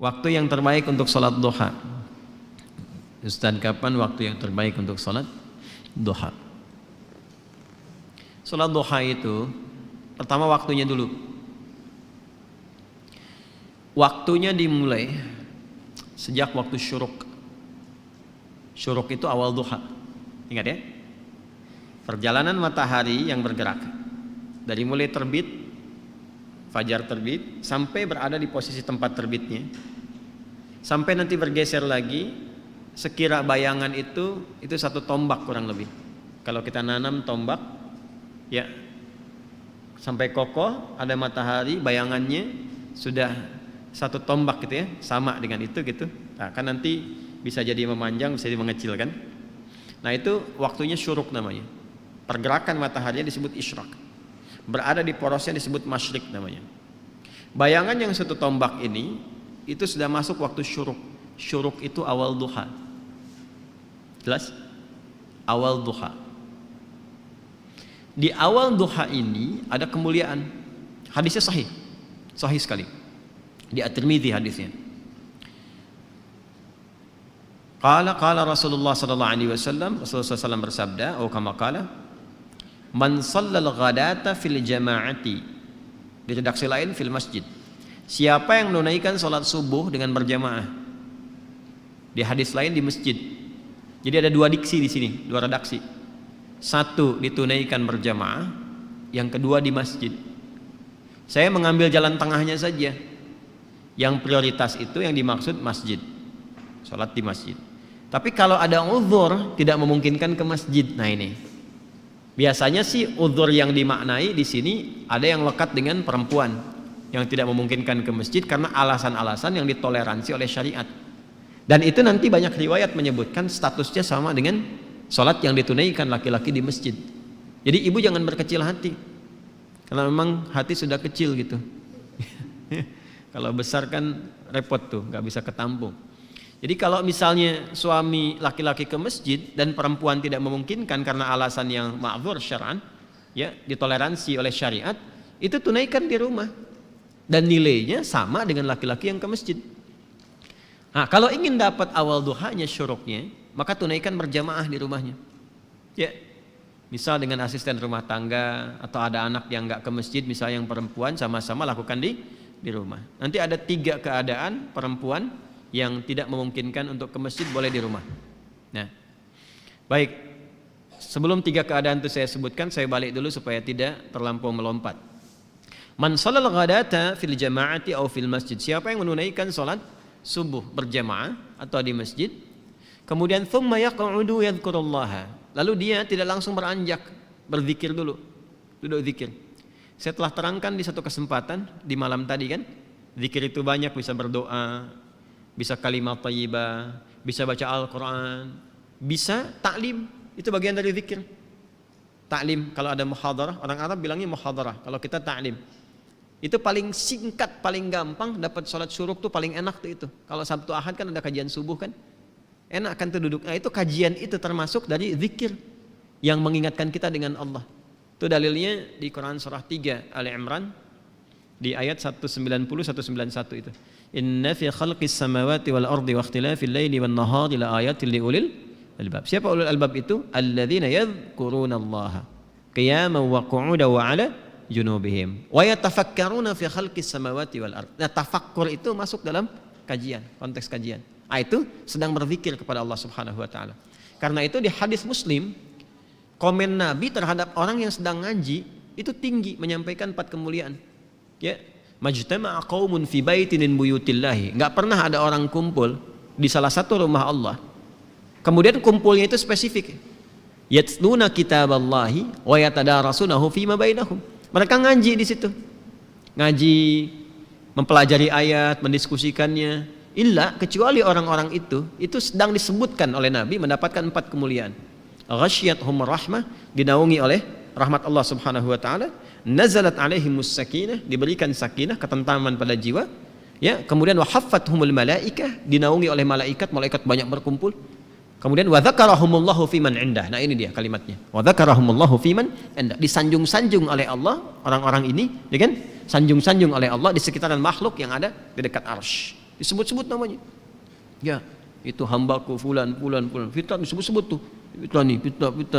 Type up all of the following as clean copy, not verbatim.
Waktu yang terbaik untuk sholat duha. Ustaz, kapan waktu yang terbaik untuk sholat duha? Sholat duha itu pertama waktunya dulu. Waktunya dimulai sejak waktu syuruk. Syuruk itu awal duha. Ingat ya? Perjalanan matahari yang bergerak dari mulai terbit, fajar terbit, sampai berada di posisi tempat terbitnya, sampai nanti bergeser lagi, sekira bayangan itu 1 tombak kurang lebih. Kalau kita nanam tombak, ya sampai kokoh ada matahari, bayangannya sudah 1 tombak gitu ya, sama dengan itu gitu. Nah, kan nanti bisa jadi memanjang, bisa jadi mengecil kan. Nah itu waktunya syuruk namanya. Pergerakan mataharinya disebut isyraq. Berada di porosnya disebut masyrik namanya. Bayangan yang 1 tombak ini itu sudah masuk waktu syuruk. Syuruk itu awal duha. Jelas? Awal duha. Di awal duha ini ada kemuliaan. Hadisnya sahih. Sahih sekali. Di At-Tirmidzi hadisnya. Qala Rasulullah sallallahu alaihi wasallam, Rasulullah SAW bersabda, atau kama qala, man shallal ghadata fil jama'ati. Di redaksi lain fil masjid. Siapa yang menunaikan salat subuh dengan berjamaah. Di hadis lain di masjid. Jadi ada 2 diksi di sini, 2 redaksi. 1 ditunaikan berjamaah, yang kedua di masjid. Saya mengambil jalan tengahnya saja. Yang prioritas itu yang dimaksud masjid. Salat di masjid. Tapi kalau ada uzur tidak memungkinkan ke masjid, nah ini. Biasanya sih uzur yang dimaknai di sini ada yang lekat dengan perempuan yang tidak memungkinkan ke masjid karena alasan-alasan yang ditoleransi oleh syariat. Dan itu nanti banyak riwayat menyebutkan statusnya sama dengan sholat yang ditunaikan laki-laki di masjid. Jadi ibu jangan berkecil hati, karena memang hati sudah kecil gitu. Kalau besar kan repot tuh, nggak bisa ketampung. Jadi kalau misalnya suami laki-laki ke masjid dan perempuan tidak memungkinkan karena alasan yang ma'dzur syar'an, ya ditoleransi oleh syariat, itu tunaikan di rumah dan nilainya sama dengan laki-laki yang ke masjid. Nah, kalau ingin dapat awal duhanya syuruknya, maka tunaikan berjamaah di rumahnya. Ya, misal dengan asisten rumah tangga atau ada anak yang nggak ke masjid, misalnya yang perempuan, sama-sama lakukan di rumah. Nanti ada 3 keadaan perempuan yang tidak memungkinkan untuk ke masjid boleh di rumah. Nah, baik. Sebelum 3 keadaan itu saya sebutkan, saya balik dulu supaya tidak terlampau melompat. Man shalal ghadata fil jama'ati aw fil masjid. Siapa yang menunaikan salat subuh berjamaah atau di masjid, kemudian thumma yaq'udu yadhkurullaha. Lalu dia tidak langsung beranjak, berzikir dulu. Duduk zikir. Saya telah terangkan di satu kesempatan di malam tadi kan, zikir itu banyak, bisa berdoa, bisa kalimat thayyibah, bisa baca Al-Quran, bisa ta'lim, itu bagian dari zikir. Ta'lim, kalau ada muhadarah, orang Arab bilangnya muhadarah, kalau kita ta'lim. Itu paling singkat, paling gampang, dapat sholat syuruk tuh paling enak tuh itu. Kalau Sabtu Ahad kan ada kajian subuh kan, enak kan tuh duduk. Nah itu kajian itu termasuk dari zikir yang mengingatkan kita dengan Allah. Itu dalilnya di Quran surah 3 Ali Imran di ayat 190-191 itu. Inna fi khalqis samawati wal ardi wa ikhtilafil laili wan nahari la ayatin liulil albab. Siapa ulul albab itu? Alladzina yadhkurunallaha qiyaman wa qu'udan wa 'ala junubihim wa yatafakkaruna fi khalqis samawati wal ardi. Nah, tafakkur itu masuk dalam kajian, konteks kajian. Ah itu sedang berzikir kepada Allah Subhanahu wa taala. Karena itu di hadis Muslim, komen Nabi terhadap orang yang sedang ngaji itu tinggi, menyampaikan 4 kemuliaan. Ya, majtama'a qaumun fi baitin min buyutillahi. Enggak pernah ada orang kumpul di salah satu rumah Allah. Kemudian kumpulnya itu spesifik. Yatluna kitaballahi wa yatadarasunahu fima bainahum. Mereka ngaji di situ. Ngaji, mempelajari ayat, mendiskusikannya. Illa kecuali orang-orang itu sedang disebutkan oleh Nabi mendapatkan 4 kemuliaan. Ghasyiyatuhum rahmah, dinaungi oleh rahmat Allah Subhanahu wa taala. Nazalat alaihimus sakinah, diberikan sakinah, ketentraman pada jiwa, ya. Kemudian wa haffathumul malaikah, dinaungi oleh malaikat, malaikat banyak berkumpul. Kemudian wa dzakarahumullahu fiman indah. Nah ini dia kalimatnya. Wa dzakarahumullahu fiman indah, disanjung-sanjung oleh Allah orang-orang ini, ya kan? Sanjung-sanjung oleh Allah di sekitaran makhluk yang ada di dekat arsy. disebut-sebut namanya. Ya, itu hambaku fulan. Fitnah disebut-sebut tuh. Fitnah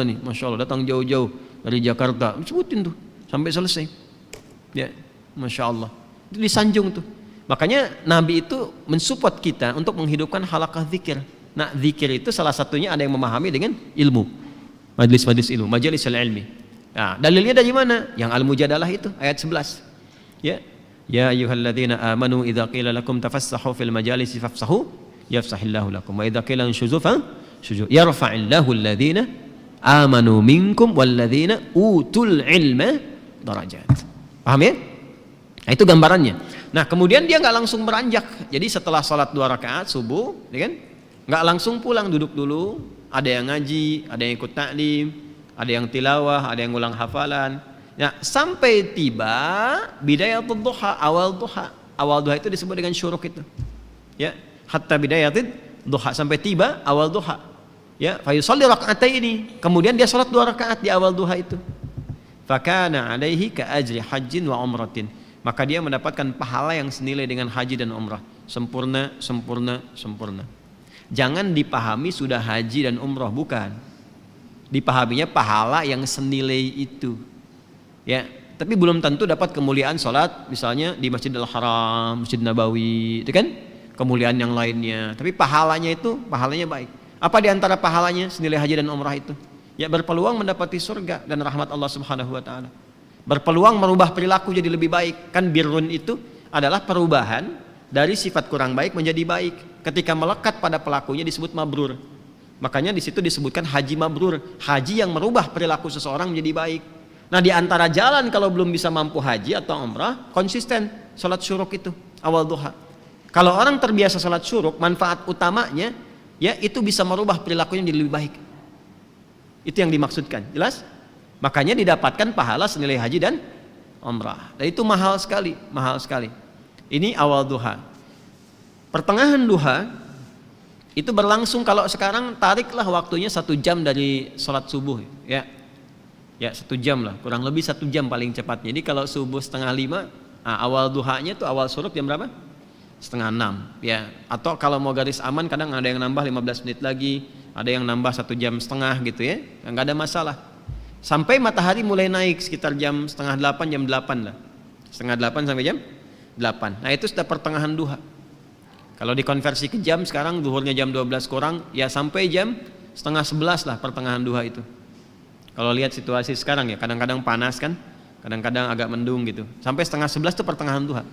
nih. Masya Allah, datang jauh-jauh dari Jakarta. Disebutin tuh sampai selesai. Ya, Masya Allah. Itu disanjung tuh. Makanya Nabi itu mensupport kita untuk menghidupkan halaqah zikir. Nah, zikir itu salah satunya ada yang memahami dengan ilmu. Majlis-majlis ilmu, majalis ilmi. Nah, dalilnya dari mana? Yang Al-Mujadalah itu ayat 11. Ya. Ya ayyuhalladzina amanu idza qila lakum tafassahu fil majalisi fafsahu yafsahillahu lakum wa idza qila inshuzu syuzu yarfa'illahu alladzina amanu minkum walladzina utul ilma darajat. Paham ya? Nah, itu gambarannya. Nah, kemudian dia nggak langsung beranjak. Jadi setelah sholat 2 rakaat subuh, ya kan? Nggak langsung pulang, duduk dulu. Ada yang ngaji, ada yang ikut taklim, ada yang tilawah, ada yang ulang hafalan. Nah, sampai tiba bidayatul duha, awal duha. Awal duha itu disebut dengan syuruk itu. Ya, hatta bidayatul duha, sampai tiba awal duha. Ya, fa yusalli raka'ataini. Kemudian dia salat 2 rakaat di awal duha itu. Fakana alaihi ka ajri hajjin wa umratin. Maka dia mendapatkan pahala yang senilai dengan haji dan umrah. Sempurna. Jangan dipahami sudah haji dan umrah, bukan. Dipahaminya pahala yang senilai itu. Ya, tapi belum tentu dapat kemuliaan sholat misalnya di Masjidil Haram, Masjid Nabawi, itu kan kemuliaan yang lainnya. Tapi pahalanya baik. Apa di antara pahalanya senilai haji dan umrah itu? Ya, berpeluang mendapati surga dan rahmat Allah Subhanahu wa taala. Berpeluang merubah perilaku jadi lebih baik. Kan birrun itu adalah perubahan dari sifat kurang baik menjadi baik. Ketika melekat pada pelakunya disebut mabrur. Makanya di situ disebutkan haji mabrur, haji yang merubah perilaku seseorang menjadi baik. Nah, di antara jalan kalau belum bisa mampu haji atau umrah, konsisten salat syuruk itu awal duha. Kalau orang terbiasa salat syuruk, manfaat utamanya ya itu bisa merubah perilakunya menjadi lebih baik. Itu yang dimaksudkan. Jelas? Makanya didapatkan pahala senilai haji dan umrah. Dan itu mahal sekali. Ini awal duha. Pertengahan duha itu berlangsung, kalau sekarang tariklah waktunya 1 jam dari sholat subuh, ya 1 jam lah, kurang lebih 1 jam paling cepatnya. Jadi kalau subuh 4:30, awal duhanya itu awal syuruk jam berapa? 5:30, ya. Atau kalau mau garis aman kadang ada yang nambah 15 menit lagi, ada yang nambah 1,5 jam gitu ya, nggak ada masalah. Sampai matahari mulai naik sekitar jam 7:30, jam 8 lah, 7:30 sampai jam 8. Nah, itu sudah pertengahan duha. Kalau dikonversi ke jam sekarang, zuhurnya jam 12 kurang, ya sampai jam 10:30 lah pertengahan duha itu. Kalau lihat situasi sekarang ya, kadang-kadang panas kan, kadang-kadang agak mendung gitu. Sampai 10:30 itu pertengahan duha.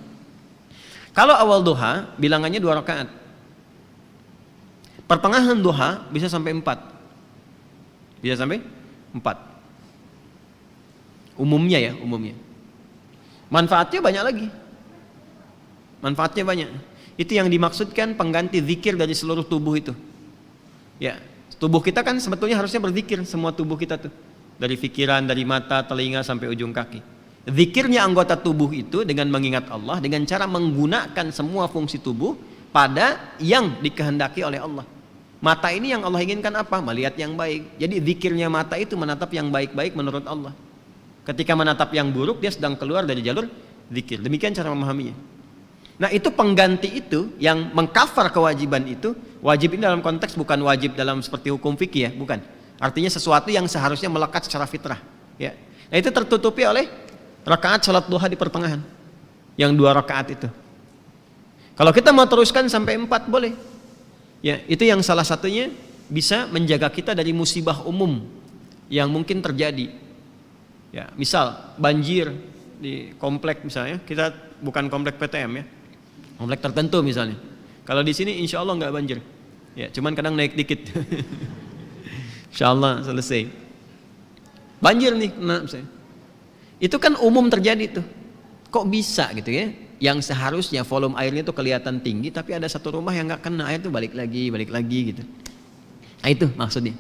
Kalau awal duha, bilangannya 2 rakaat. Pertengahan duha bisa sampai 4. Bisa sampai 4. Umumnya. Manfaatnya banyak lagi. Itu yang dimaksudkan pengganti zikir dari seluruh tubuh itu. Ya, tubuh kita kan sebetulnya harusnya berzikir, semua tubuh kita tuh. Dari pikiran, dari mata, telinga sampai ujung kaki. Zikirnya anggota tubuh itu dengan mengingat Allah, dengan cara menggunakan semua fungsi tubuh pada yang dikehendaki oleh Allah. Mata ini yang Allah inginkan apa? Melihat yang baik. Jadi zikirnya mata itu menatap yang baik-baik menurut Allah. Ketika menatap yang buruk, dia sedang keluar dari jalur zikir. Demikian cara memahaminya. Nah, itu pengganti itu yang mengcover kewajiban itu. Wajib ini dalam konteks bukan wajib dalam seperti hukum fikih ya, bukan. Artinya sesuatu yang seharusnya melekat secara fitrah, ya. Nah, itu tertutupi oleh rakaat salat duha di pertengahan. Yang 2 rakaat itu. Kalau kita mau teruskan sampai 4 boleh. Ya, itu yang salah satunya bisa menjaga kita dari musibah umum yang mungkin terjadi. Ya, misal banjir di komplek misalnya, kita bukan komplek PTM ya. Komplek tertentu misalnya. Kalau di sini insya Allah nggak banjir. Ya, cuman kadang naik dikit. Insya Allah selesai. Banjir nih, nah, misalnya. Itu kan umum terjadi tuh. Kok bisa gitu ya? Yang seharusnya volume airnya tuh kelihatan tinggi, tapi ada satu rumah yang nggak kena air tuh balik lagi gitu. Nah, itu maksudnya.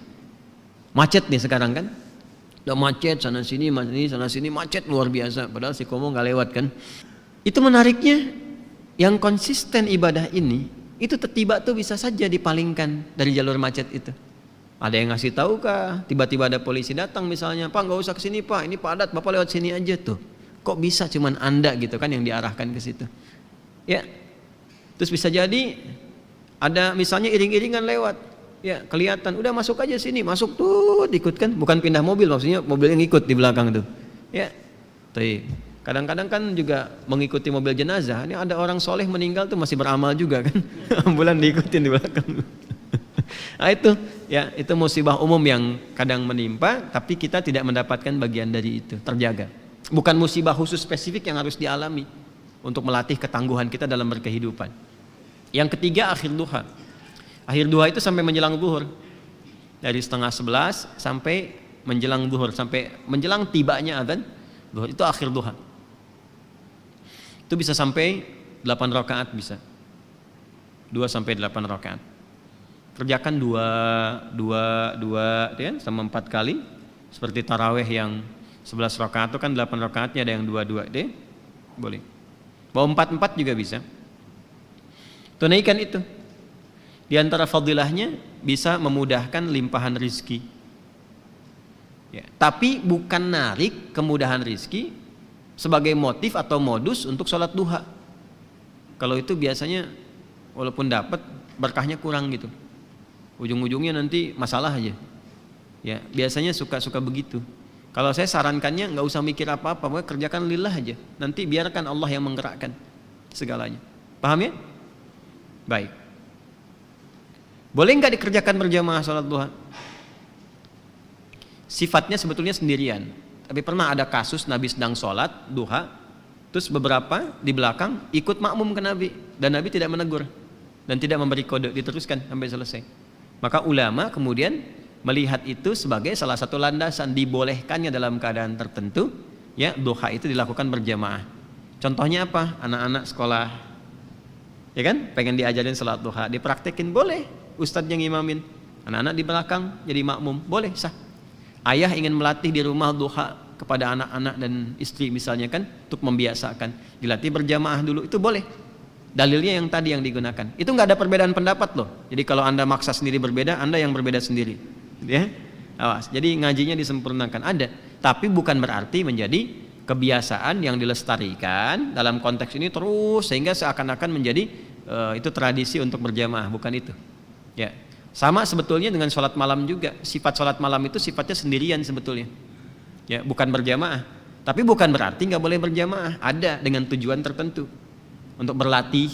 Macet nih sekarang kan? Udah macet sana sini macet luar biasa. Padahal si Komo nggak lewat kan? Itu menariknya. Yang konsisten ibadah ini itu tiba tuh bisa saja dipalingkan dari jalur macet itu. Ada yang ngasih tahu kah? Tiba-tiba ada polisi datang misalnya, Pak nggak usah kesini Pak, ini padat, Bapak lewat sini aja tuh. Kok bisa cuman Anda gitu kan yang diarahkan ke situ? Ya, Terus bisa jadi ada misalnya iring-iringan lewat, ya kelihatan, udah masuk aja sini, masuk tuh, ikut kan, bukan pindah mobil, maksudnya mobil yang ikut di belakang tuh, ya. Tapi kadang-kadang kan juga mengikuti mobil jenazah, ini ada orang soleh meninggal tuh masih beramal juga kan, ambulan diikutin di belakang. Nah itu, ya itu musibah umum yang kadang menimpa, tapi kita tidak mendapatkan bagian dari itu, terjaga. Bukan musibah khusus spesifik yang harus dialami untuk melatih ketangguhan kita dalam berkehidupan. Yang ketiga, akhir duha. Akhir duha itu sampai menjelang zuhur, dari 10:30 sampai menjelang zuhur, sampai menjelang tibanya adzan zuhur, itu akhir duha. Itu bisa sampai 8 rakaat, bisa 2 sampai 8 rakaat. Kerjakan 2 ya, sama 4 kali. Seperti taraweh yang 11 rakaat itu kan 8 rakaatnya ada yang 2 deh, boleh. Mau 4 juga bisa. Tunaikan itu. Di antara fadilahnya bisa memudahkan limpahan rizki. Ya, tapi bukan narik kemudahan rizki sebagai motif atau modus untuk sholat duha. Kalau itu biasanya walaupun dapat berkahnya kurang gitu. Ujung-ujungnya nanti masalah aja. Ya, biasanya suka begitu. Kalau saya sarankannya nggak usah mikir apa-apa, pokoknya kerjakan lillah aja. Nanti biarkan Allah yang menggerakkan segalanya. Paham ya? Baik. Boleh nggak dikerjakan berjamaah sholat duha? Sifatnya sebetulnya sendirian. Tapi pernah ada kasus Nabi sedang sholat duha, terus beberapa di belakang ikut makmum ke Nabi, dan Nabi tidak menegur dan tidak memberi kode, diteruskan sampai selesai. Maka ulama kemudian melihat itu sebagai salah satu landasan dibolehkannya dalam keadaan tertentu, ya duha itu dilakukan berjamaah. Contohnya apa? Anak-anak sekolah, ya kan, pengen diajarin salat duha, dipraktekin, boleh. Ustadz yang imamin, anak-anak di belakang jadi makmum, boleh, sah. Ayah ingin melatih di rumah duha kepada anak-anak dan istri misalnya kan, untuk membiasakan, dilatih berjamaah dulu, itu boleh. Dalilnya yang tadi yang digunakan. Itu nggak ada perbedaan pendapat loh. Jadi kalau Anda maksa sendiri berbeda, Anda yang berbeda sendiri. Ya, awas. Jadi ngajinya disempurnakan, ada. Tapi bukan berarti menjadi kebiasaan yang dilestarikan dalam konteks ini terus sehingga seakan-akan menjadi itu tradisi untuk berjamaah, bukan itu. Ya, sama sebetulnya dengan sholat malam juga. Sifat sholat malam itu sifatnya sendirian sebetulnya. Ya, bukan berjamaah. Tapi bukan berarti nggak boleh berjamaah. Ada dengan tujuan tertentu untuk berlatih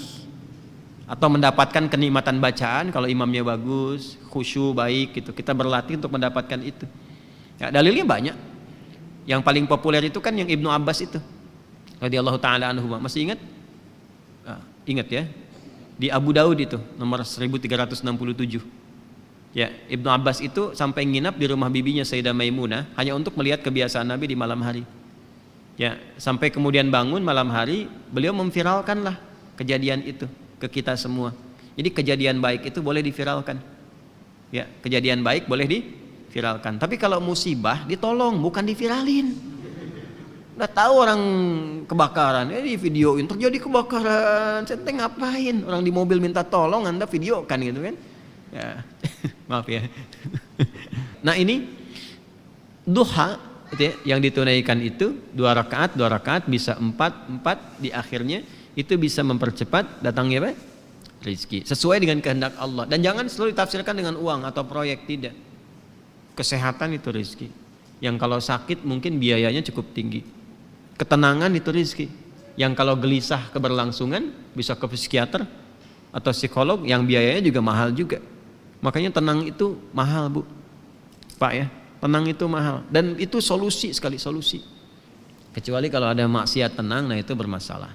atau mendapatkan kenikmatan bacaan. Kalau imamnya bagus, khusyuk baik gitu, kita berlatih untuk mendapatkan itu. Ya, dalilnya banyak. Yang paling populer itu kan yang Ibnu Abbas itu, radhiyallahu taala anhu. Masih ingat? Ingat ya? Di Abu Daud itu nomor 1367. Ya, Ibnu Abbas itu sampai nginap di rumah bibinya Sayyidah Maimunah hanya untuk melihat kebiasaan Nabi di malam hari. Ya, sampai kemudian bangun malam hari, beliau memviralkanlah kejadian itu ke kita semua. Jadi kejadian baik itu boleh diviralkan. Ya, kejadian baik boleh diviralkan. Tapi kalau musibah ditolong, bukan diviralin. Udah tahu orang kebakaran, di videoin, terjadi kebakaran, ente ngapain? Orang di mobil minta tolong, Anda videokan gitu kan? Ya, maaf ya. Nah ini duha itu ya, yang ditunaikan itu 2 rakaat bisa 4 di akhirnya, itu bisa mempercepat datangnya apa? Rizki sesuai dengan kehendak Allah. Dan jangan selalu ditafsirkan dengan uang atau proyek, tidak. Kesehatan itu rizki, yang kalau sakit mungkin biayanya cukup tinggi. Ketenangan itu rizki, yang kalau gelisah keberlangsungan bisa ke psikiater atau psikolog, yang biayanya juga mahal juga. Makanya tenang itu mahal, Bu, Pak ya. Tenang itu mahal, dan itu solusi sekali, solusi. Kecuali kalau ada maksiat tenang, nah itu bermasalah.